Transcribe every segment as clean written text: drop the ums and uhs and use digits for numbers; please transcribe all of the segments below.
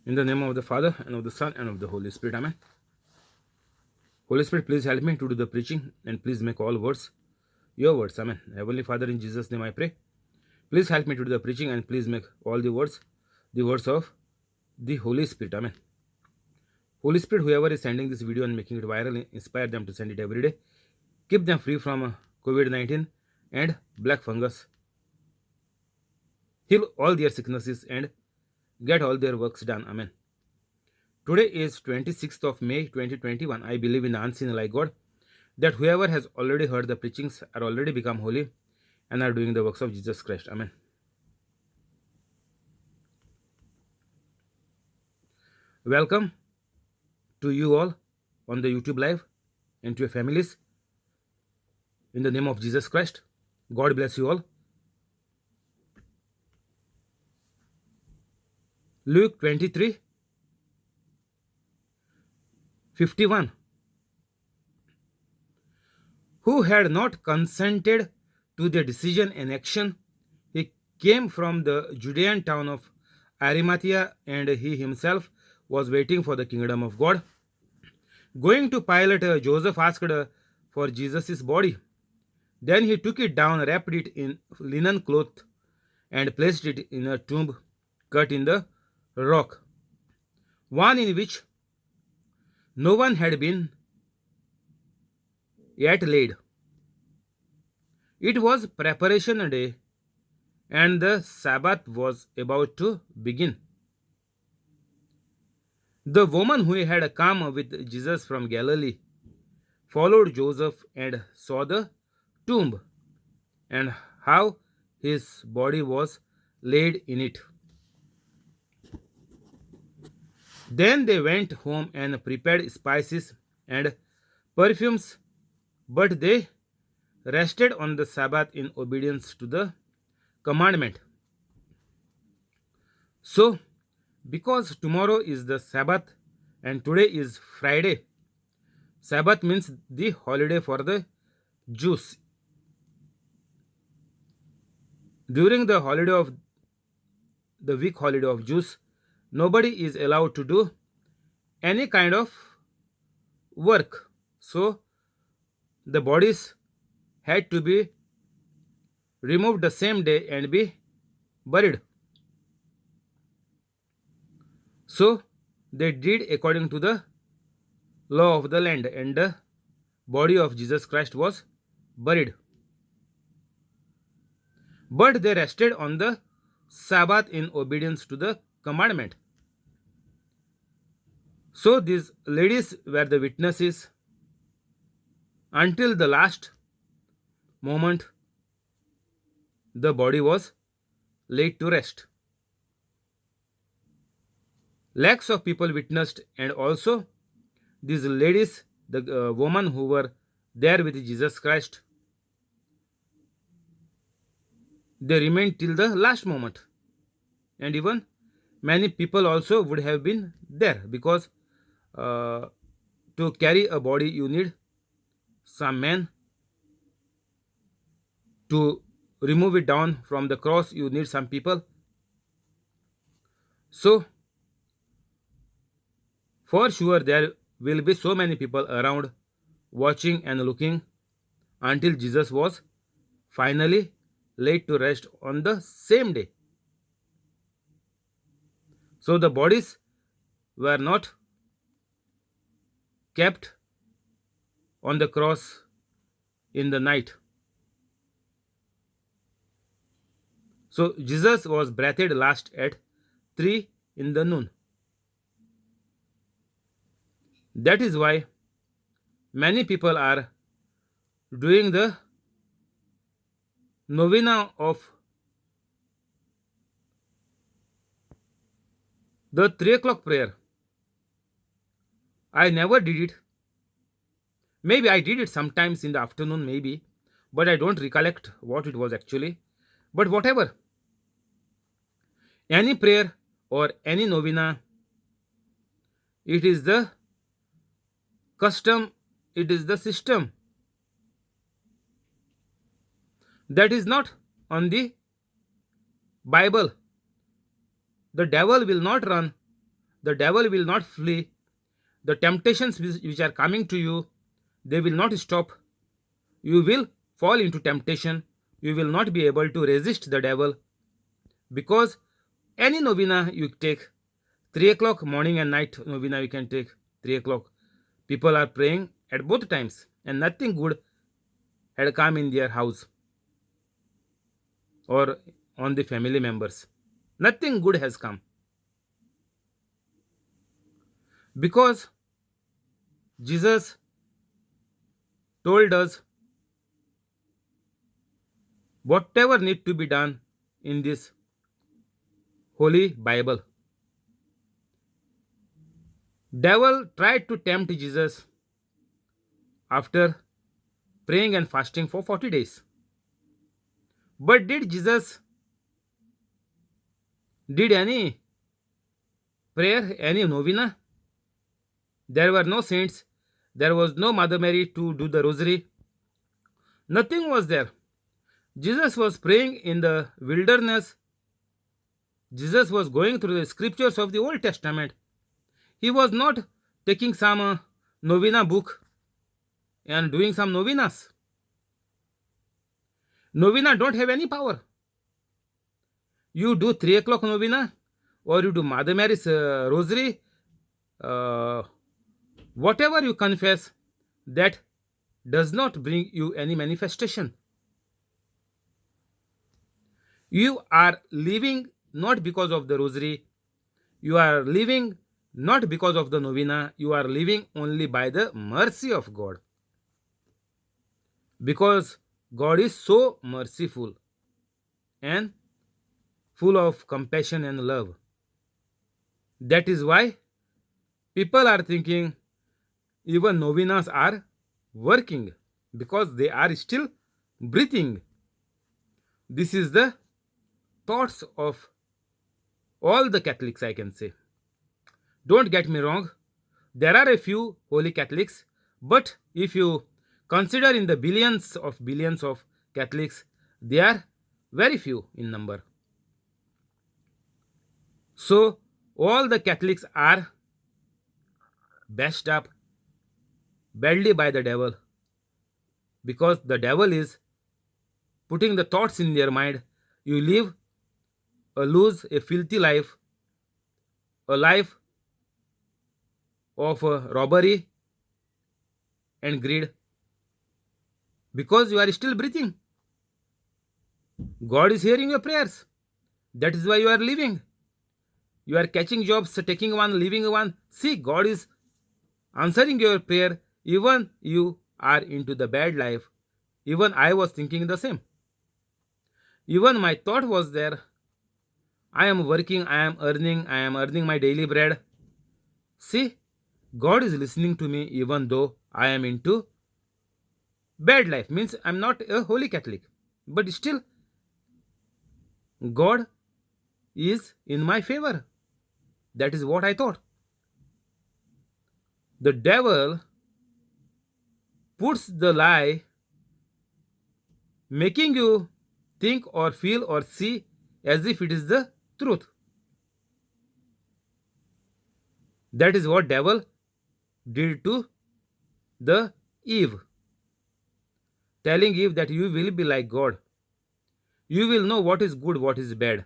In the name of the Father, and of the Son, and of the Holy Spirit. Amen. Holy Spirit, please help me to do the preaching, and please make all words your words. Amen. Heavenly Father, in Jesus' name I pray. Please help me to do the preaching, and please make all the words of the Holy Spirit. Amen. Holy Spirit, whoever is sending this video and making it viral, inspire them to send it every day. Keep them free from COVID-19 and black fungus. Heal all their sicknesses and get all their works done. Amen. Today is 26th of May 2021. I believe in the unseen like God, that whoever has already heard the preachings are already become holy and are doing the works of Jesus Christ. Amen. Welcome to you all on the YouTube live and to your families. In the name of Jesus Christ, God bless you all. Luke 23:51. Who had not consented to their decision and action, he came from the Judean town of Arimathea, and he himself was waiting for the kingdom of God. Going to Pilate, Joseph asked for Jesus' body. Then he took it down, wrapped it in linen cloth, and placed it in a tomb cut in the rock, one in which no one had been yet laid. It was preparation day, and the Sabbath was about to begin. The woman who had come with Jesus from Galilee followed Joseph and saw the tomb and how his body was laid in it. Then they went home and prepared spices and perfumes, but they rested on the Sabbath in obedience to the commandment. So, because tomorrow is the Sabbath and today is Friday, Sabbath means the holiday for the Jews. During the holiday of the week holiday of Jews, nobody is allowed to do any kind of work. So the bodies had to be removed the same day and be buried. So they did according to the law of the land, and the body of Jesus Christ was buried. But they rested on the Sabbath in obedience to the commandment. So these ladies were the witnesses until the last moment the body was laid to rest. Lakhs of people witnessed, and also these ladies, the women who were there with Jesus Christ, they remained till the last moment. And even many people also would have been there, because to carry a body you need some men. To remove it down from the cross you need some people. So for sure there will be so many people around watching and looking until Jesus was finally laid to rest on the same day. So the bodies were not kept on the cross in the night. So Jesus was breathed last at 3 in the noon. That is why many people are doing the novena of the 3 o'clock prayer. I never did it. Maybe I did it sometimes in the afternoon, maybe, but I don't recollect what it was actually. But whatever, any prayer or any novena, it is the custom, it is the system that is not on the Bible. The devil will not run the devil will not flee. The temptations which are coming to you, they will not stop. You will fall into temptation. You will not be able to resist the devil, because any novena you take, 3 o'clock morning and night novena you can take, 3 o'clock. People are praying at both times and nothing good had come in their house or on the family members. Nothing good has come. Because Jesus told us whatever need to be done in this holy Bible. Devil tried to tempt Jesus after praying and fasting for 40 days. But did Jesus did any prayer, any novena? There were no saints. There was no Mother Mary to do the rosary. Nothing was there. Jesus was praying in the wilderness. Jesus was going through the scriptures of the Old Testament. He was not taking some novena book and doing some novenas. Novena don't have any power. You do 3 o'clock novena or you do Mother Mary's rosary, whatever you confess, that does not bring you any manifestation. You are living not because of the rosary. You are living not because of the novena. You are living only by the mercy of God. Because God is so merciful and full of compassion and love. That is why people are thinking even novenas are working, because they are still breathing. This is the thoughts of all the Catholics, I can say. Don't get me wrong, there are a few holy Catholics, but if you consider in the billions of Catholics, they are very few in number. So all the Catholics are bashed up badly by the devil, because the devil is putting the thoughts in their mind. You live or lose a filthy life, a life of robbery and greed, because you are still breathing. God is hearing your prayers. That is why you are living. You are catching jobs, taking one, leaving one. See, God is answering your prayer. Even you are into the bad life. Even I was thinking the same. Even my thought was there. I am working, I am earning my daily bread. See, God is listening to me even though I am into bad life. Means I am not a holy Catholic. But still, God is in my favor. That is what I thought. The devil puts the lie, making you think or feel or see as if it is the truth. That is what devil did to the Eve, telling Eve that you will be like God. You will know what is good, what is bad.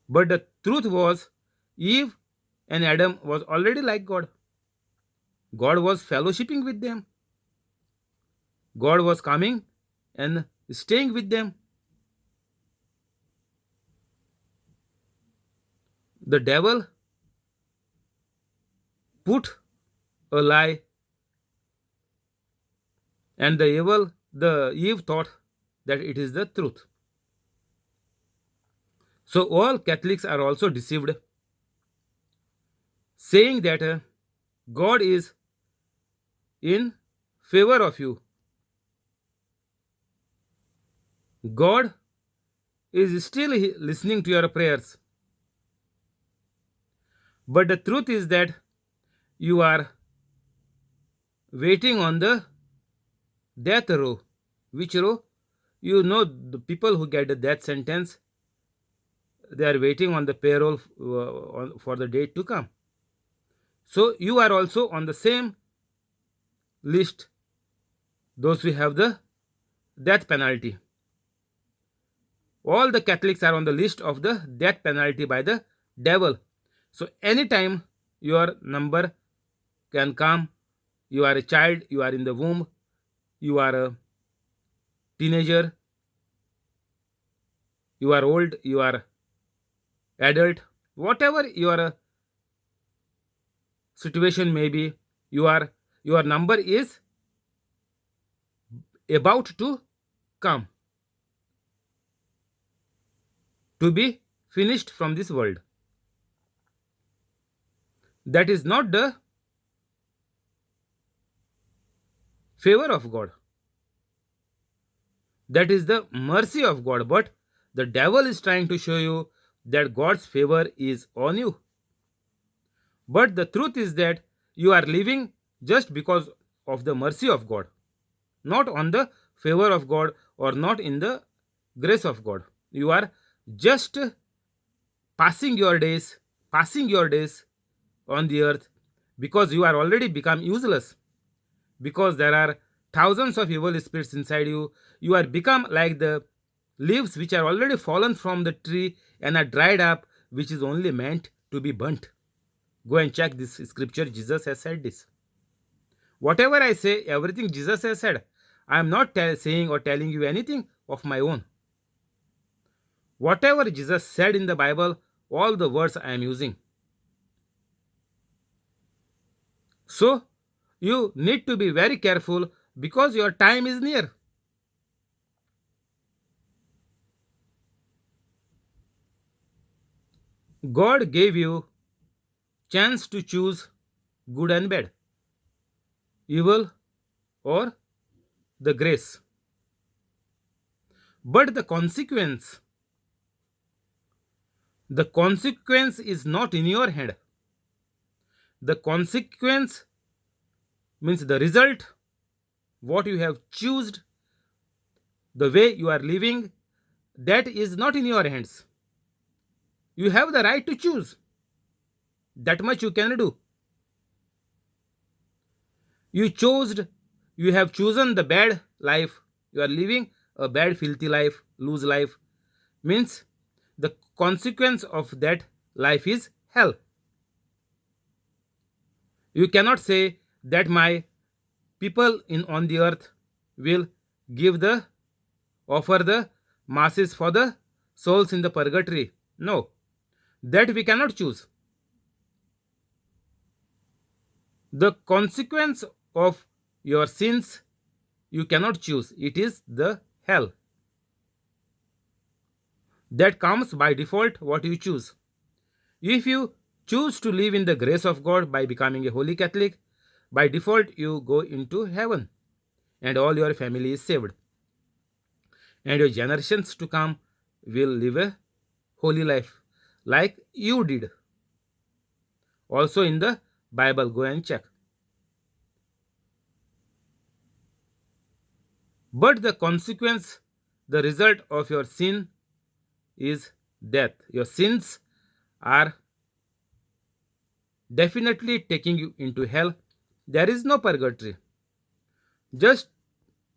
But the truth was, Eve and Adam was already like God. God was fellowshipping with them. God was coming and staying with them. The devil put a lie, and the Eve thought that it is the truth. So all Catholics are also deceived, saying that God is in favor of you. God is still listening to your prayers. But the truth is that you are waiting on the death row. Which row? You know, the people who get the death sentence, they are waiting on the payroll for the date to come. So you are also on the same list, those who have the death penalty. All the Catholics are on the list of the death penalty by the devil. So anytime your number can come, you are a child, you are in the womb, you are a teenager, you are old, you are adult, whatever your situation may be, your number is about to come, to be finished from this world. That is not the favor of God. That is the mercy of God. But the devil is trying to show you that God's favor is on you. But the truth is that you are living just because of the mercy of God, not on the favor of God or not in the grace of God. You are just passing your days on the earth because you are already become useless, because there are thousands of evil spirits inside you. You are become like the leaves which are already fallen from the tree and are dried up, which is only meant to be burnt. Go and check this scripture. Jesus has said this. Whatever I say, everything Jesus has said. I am not saying or telling you anything of my own. Whatever Jesus said in the Bible, all the words I am using. So, you need to be very careful because your time is near. God gave you chance to choose good and bad, evil or the grace. But the consequence is not in your hand. The consequence means the result, what you have chosen, the way you are living, that is not in your hands. You have the right to choose. That much you can do. You have chosen the bad life. You are living a bad, filthy life, loose life. Means the consequence of that life is hell. You cannot say that my people on the earth will offer the masses for the souls in the purgatory. No, that we cannot choose. The consequence of your sins you cannot choose. It is the hell. That comes by default what you choose. If you choose to live in the grace of God by becoming a holy Catholic, by default you go into heaven and all your family is saved. And your generations to come will live a holy life like you did. Also in the Bible, go and check. But the consequence, the result of your sin is death. Your sins are definitely taking you into hell. There is no purgatory. Just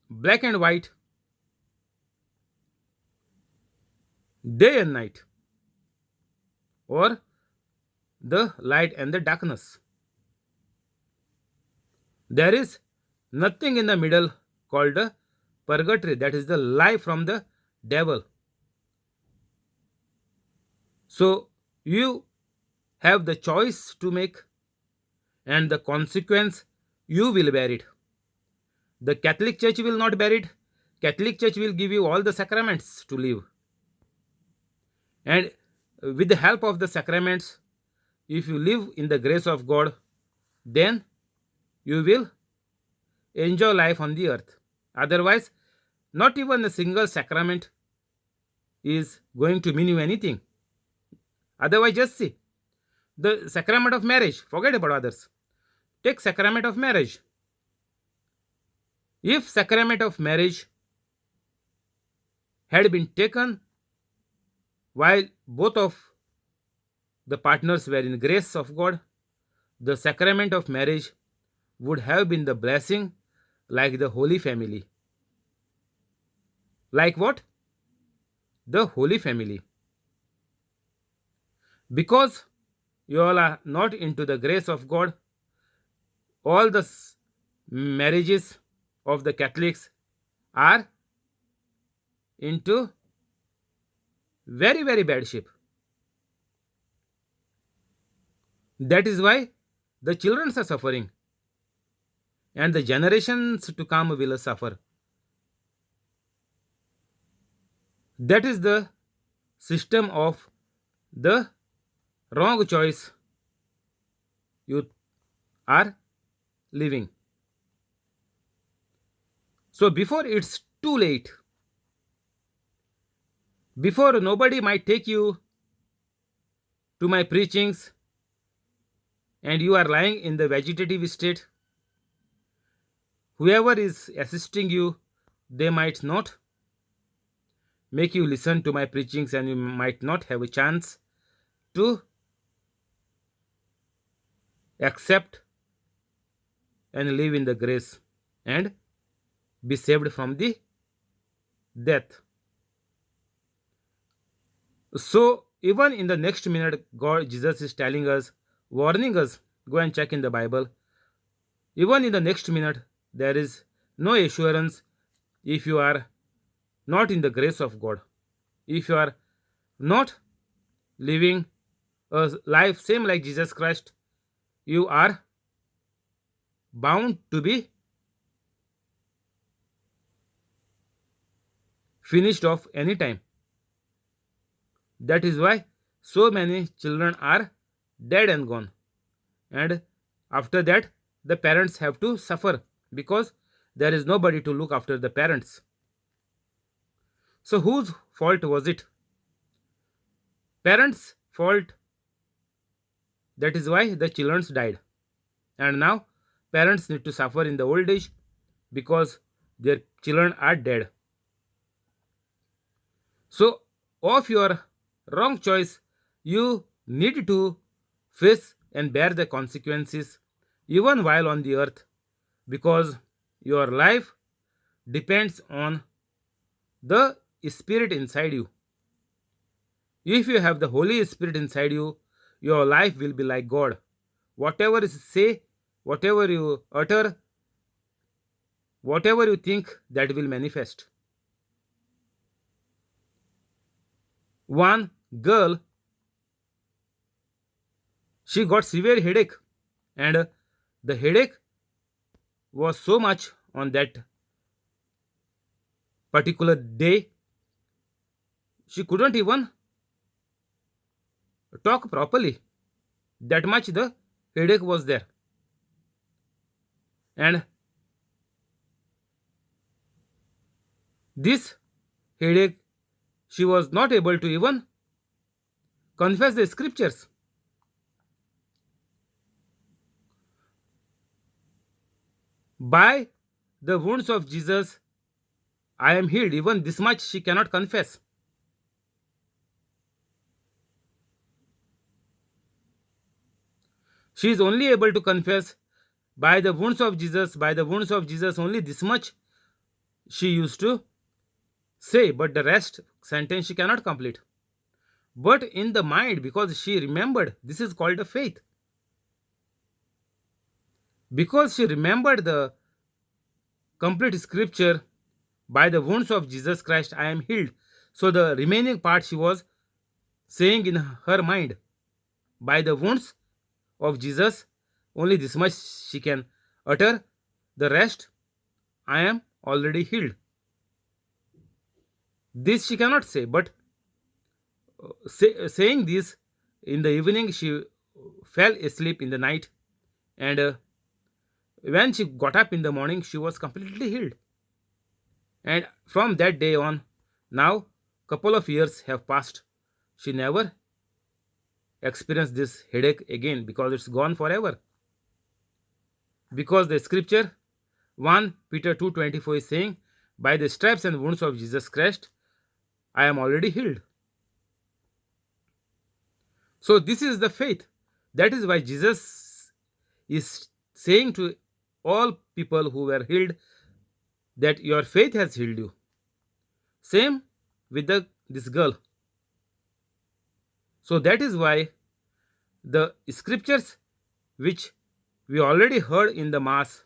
black and white, day and night, or the light and the darkness. There is nothing in the middle called the purgatory. That is the lie from the devil. So you have the choice to make, and the consequence you will bear it. The Catholic Church will not bear it. Catholic Church will give you all the sacraments to live. And with the help of the sacraments, if you live in the grace of God, then you will enjoy life on the earth. Otherwise, not even a single sacrament is going to mean you anything. Otherwise, just see the sacrament of marriage. Forget about others. Take sacrament of marriage. If sacrament of marriage had been taken While both of the partners were in grace of God, the sacrament of marriage would have been the blessing like the Holy Family. Like what? The Holy Family. Because you all are not into the grace of God, all the marriages of the Catholics are into very, very bad shape. That is why the children are suffering and the generations to come will suffer. That is the system of the wrong choice you are living. So before it's too late, before nobody might take you to my preachings and you are lying in the vegetative state, whoever is assisting you, they might not make you listen to my preachings and you might not have a chance to accept and live in the grace and be saved from the death. So even in the next minute, God, Jesus is telling us, warning us, go and check in the Bible. Even in the next minute, there is no assurance if you are not in the grace of God. If you are not living a life same like Jesus Christ, you are bound to be finished off anytime. That is why so many children are dead and gone. And after that, the parents have to suffer because there is nobody to look after the parents. So, whose fault was it? Parents' fault. That is why the children died. And now, parents need to suffer in the old age because their children are dead. So, of your wrong choice, you need to face and bear the consequences even while on the earth because your life depends on the spirit inside you. If you have the Holy Spirit inside you, your life will be like God. Whatever you say, whatever you utter, whatever you think, that will manifest. One girl, she got severe headache, and the headache was so much on that particular day, she couldn't even talk properly. That much the headache was there. And this headache, she was not able to even confess the scriptures. By the wounds of Jesus, I am healed. Even this much she cannot confess. She is only able to confess by the wounds of Jesus, by the wounds of Jesus, only this much she used to say, but the rest sentence she cannot complete. But in the mind, because she remembered, this is called a faith. Because she remembered the complete scripture, by the wounds of Jesus Christ, I am healed. So the remaining part she was saying in her mind, by the wounds of Jesus, only this much she can utter. The rest, I am already healed. This she cannot say, but saying this in the evening, she fell asleep in the night, and when she got up in the morning, she was completely healed. And from that day on, now couple of years have passed. She never experienced this headache again because it's gone forever. Because the scripture 1 Peter 2:24 is saying, by the stripes and wounds of Jesus Christ, I am already healed. So this is the faith. That is why Jesus is saying to all people who were healed that your faith has healed you. Same with this girl. So that is why the scriptures which we already heard in the mass,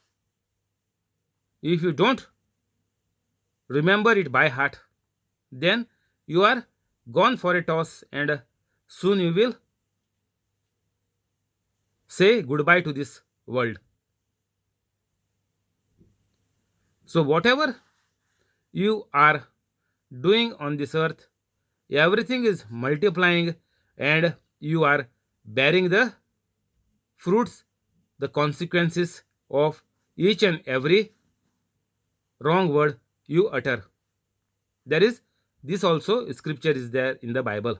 if you don't remember it by heart, then you are gone for a toss and soon you will say goodbye to this world. So whatever you are doing on this earth, everything is multiplying and you are bearing the fruits, the consequences of each and every wrong word you utter. There is this also scripture is there in the Bible.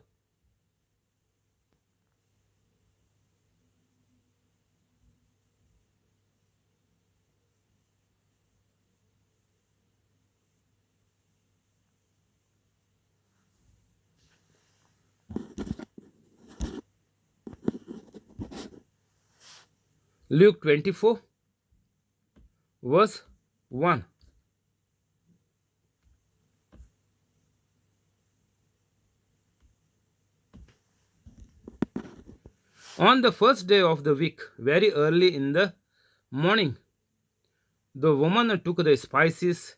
Luke 24 verse 1. On the first day of the week, very early in the morning, the woman took the spices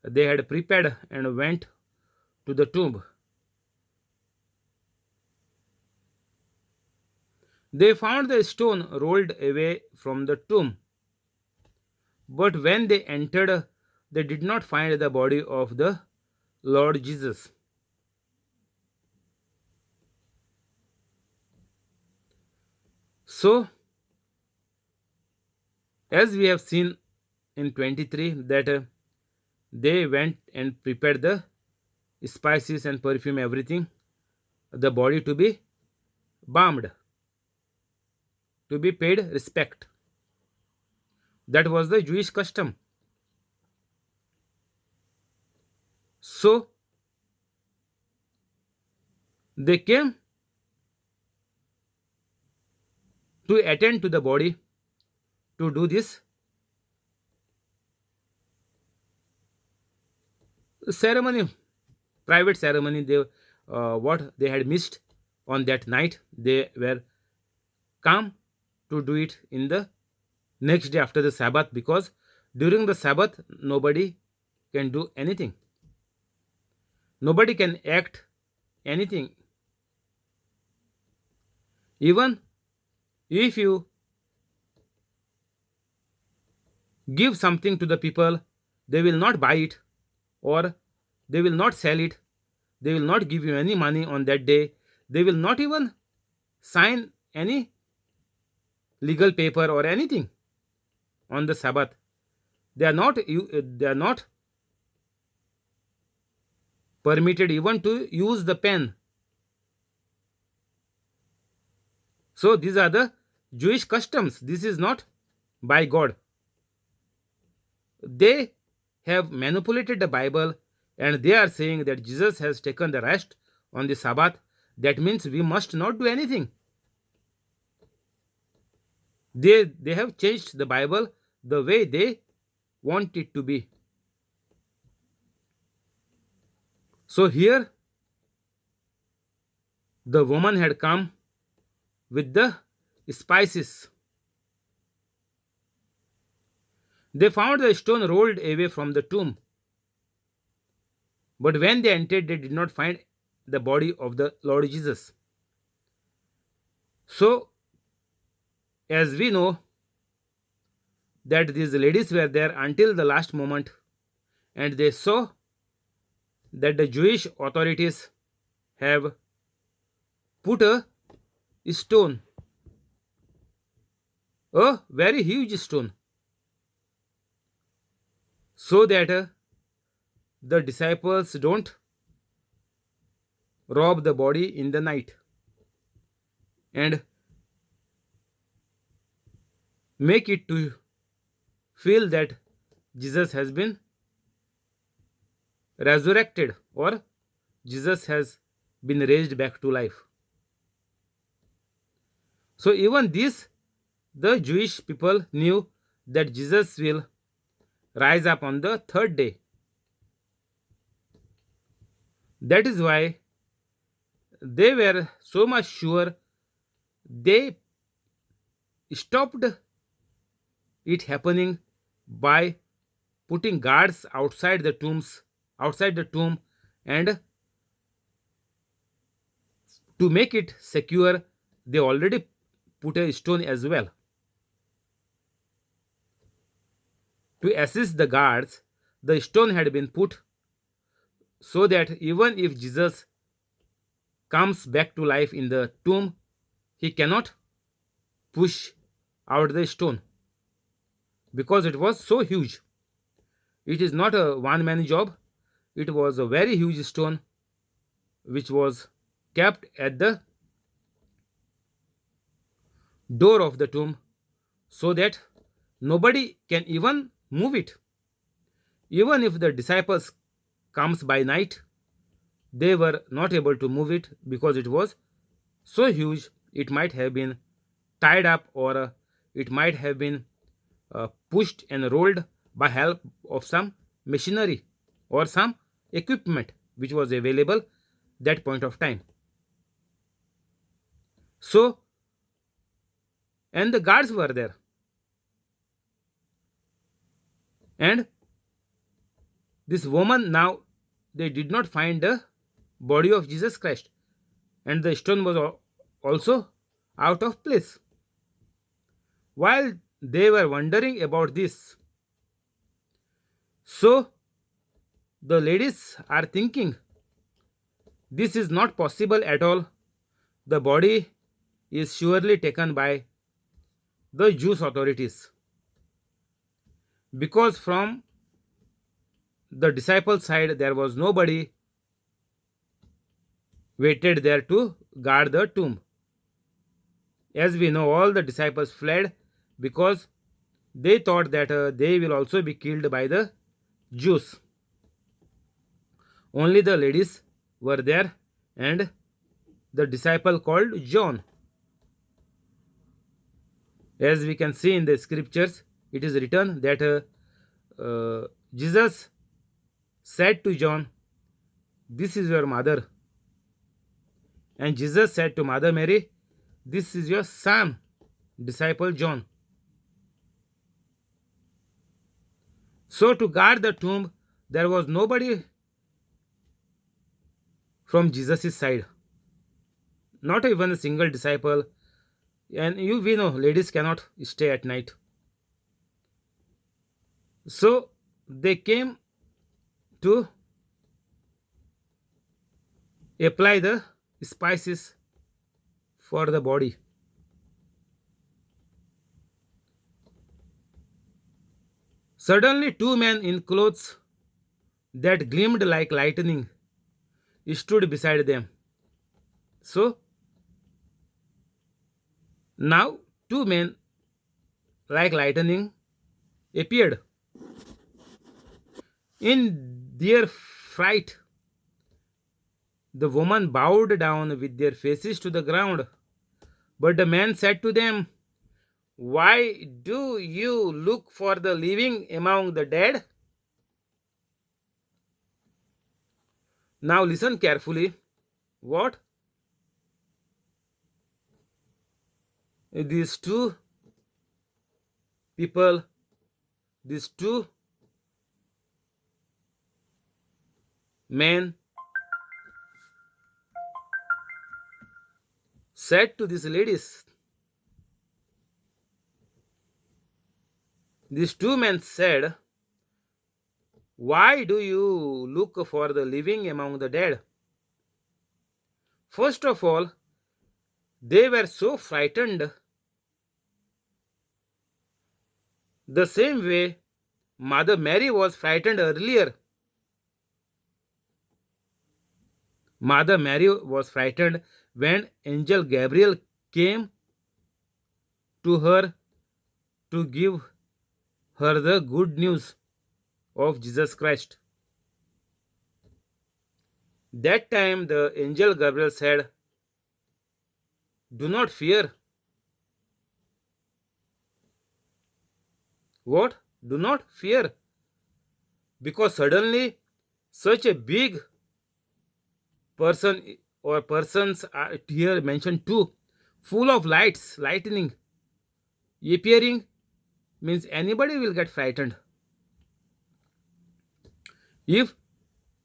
they had prepared and went to the tomb. They found the stone rolled away from the tomb, but when they entered, they did not find the body of the Lord Jesus. So, as we have seen in 23, that they went and prepared the spices and perfume, everything, the body to be balmed, to be paid respect. That was the Jewish custom. So they came to attend to the body, to do this ceremony, private ceremony. They what they had missed on that night, they were come to do it in the next day after the Sabbath, because during the Sabbath nobody can do anything, nobody can act anything. Even if you give something to the people, they will not buy it or they will not sell it, they will not give you any money on that day, they will not even sign any legal paper or anything on the Sabbath. They are not permitted even to use the pen. So these are the Jewish customs. This is not by God. They have manipulated the Bible and they are saying that Jesus has taken the rest on the Sabbath. That means we must not do anything. They have changed the Bible the way they want it to be. So here the woman had come with the spices. They found the stone rolled away from the tomb. But when they entered, they did not find the body of the Lord Jesus. So, as we know, that these ladies were there until the last moment, and they saw that the Jewish authorities have put a stone, a very huge stone, so that the disciples don't rob the body in the night and make it to feel that Jesus has been resurrected or Jesus has been raised back to life. So even this, the Jewish people knew that Jesus will rise up on the third day. That is why they were so much sure they stopped it happening by putting guards outside the tomb, and to make it secure they already put a stone as well. To assist the guards, the stone had been put so that even if Jesus comes back to life in the tomb, he cannot push out the stone because it was so huge. It is not a one man job, it was a very huge stone which was kept at the door of the tomb so that nobody can even move it. Even if the disciples comes by night, they were not able to move it because it was so huge. It might have been tied up, or it might have been pushed and rolled by help of some machinery or some equipment which was available that point of time. So, and the guards were there, and this woman, now they did not find the body of Jesus Christ, and the stone was also out of place. While they were wondering about this, so the ladies are thinking this is not possible at all. The body is surely taken by the Jewish authorities, because from the disciple side there was nobody waited there to guard the tomb. As we know, all the disciples fled because they thought that they will also be killed by the Jews. Only the ladies were there, and the disciple called John. As we can see in the scriptures, it is written that Jesus said to John, "This is your mother." And Jesus said to Mother Mary, "This is your son, disciple John." So, to guard the tomb, there was nobody from Jesus' side, not even a single disciple. And we know ladies cannot stay at night. So, they came to apply the spices for the body. Suddenly, two men in clothes that gleamed like lightning stood beside them. So, now two men like lightning appeared. In their fright, the woman bowed down with their faces to the ground. But the man said to them, "Why do you look for the living among the dead?" Now listen carefully. What? These two people, these two men said to these ladies, these two men said, "Why do you look for the living among the dead?" First of all, they were so frightened, the same way Mother Mary was frightened earlier. Mother Mary was frightened when angel Gabriel came to her to give her the good news of Jesus Christ. That time the angel Gabriel said, "Do not fear, What? Do not fear, because suddenly such a big person or persons are here mentioned too, full of lights, lightning appearing, means anybody will get frightened. If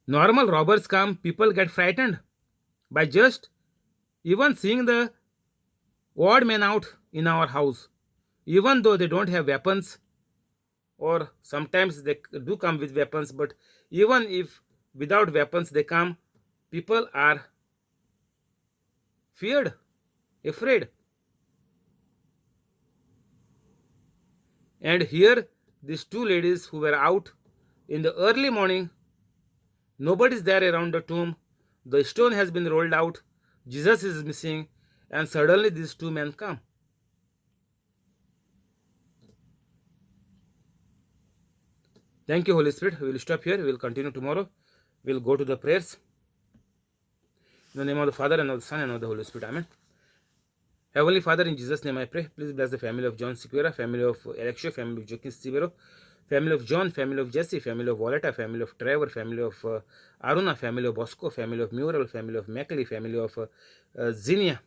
normal robbers come, people get frightened by just even seeing the odd man out in our house, even though they don't have weapons, or sometimes they do come with weapons, but even if without weapons they come, people are feared, afraid. And here, these two ladies who were out in the early morning, nobody's there around the tomb, the stone has been rolled out, Jesus is missing, and suddenly these two men come. Thank you, Holy Spirit. We will stop here. We will continue tomorrow. We will go to the prayers. In the name of the Father, and of the Son, and of the Holy Spirit. Amen. Heavenly Father, in Jesus' name I pray. Please bless the family of John Sequeira, family of Alexio, family of Joaquin Sivero, family of John, family of Jesse, family of Volata, family of Trevor, family of Aruna, family of Bosco, family of Mural, family of Mackley, family of Zinnia,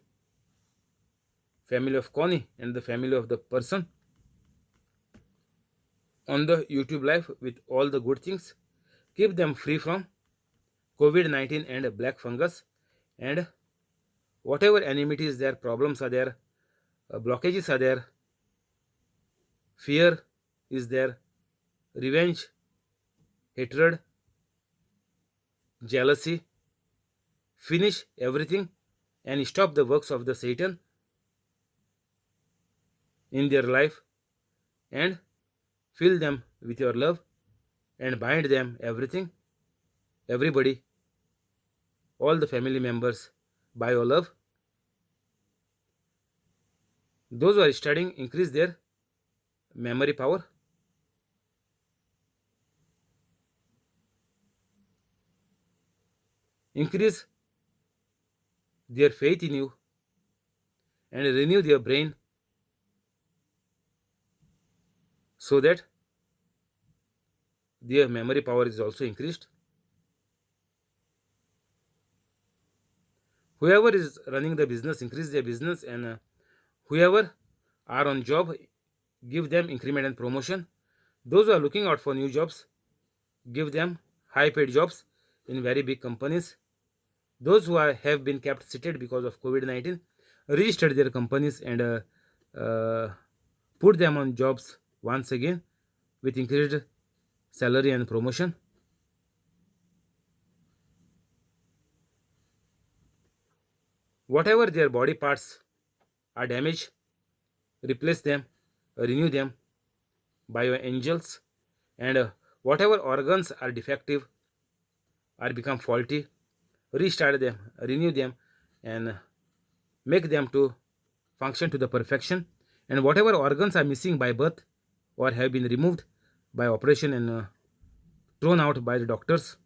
family of Connie, and the family of the person on the YouTube live with all the good things. Keep them free from COVID-19 and black fungus, and whatever enmities there, problems are there, blockages are there, fear is there, revenge, hatred, jealousy, finish everything and stop the works of the Satan in their life, and fill them with your love, and bind them everything, everybody, all the family members by your love. Those who are studying, increase their memory power, increase their faith in you, and renew their brain so that their memory power is also increased. Whoever is running the business, increase their business, and whoever are on job, give them increment and promotion. Those who are looking out for new jobs, give them high paid jobs in very big companies. Those who have been kept seated because of COVID-19, register their companies and put them on jobs once again with increased salary and promotion. Whatever their body parts are damaged, replace them, renew them by your angels, and whatever organs are defective or become faulty, restart them, renew them, and make them to function to the perfection. And whatever organs are missing by birth or have been removed by operation and thrown out by the doctors,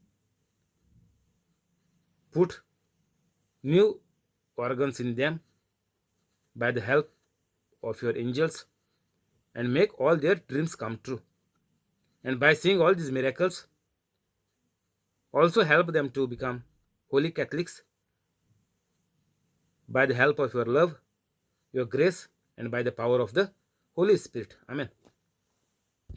put new organs in them by the help of your angels, and make all their dreams come true. And by seeing all these miracles, also help them to become holy Catholics by the help of your love, your grace, and by the power of the Holy Spirit. Amen.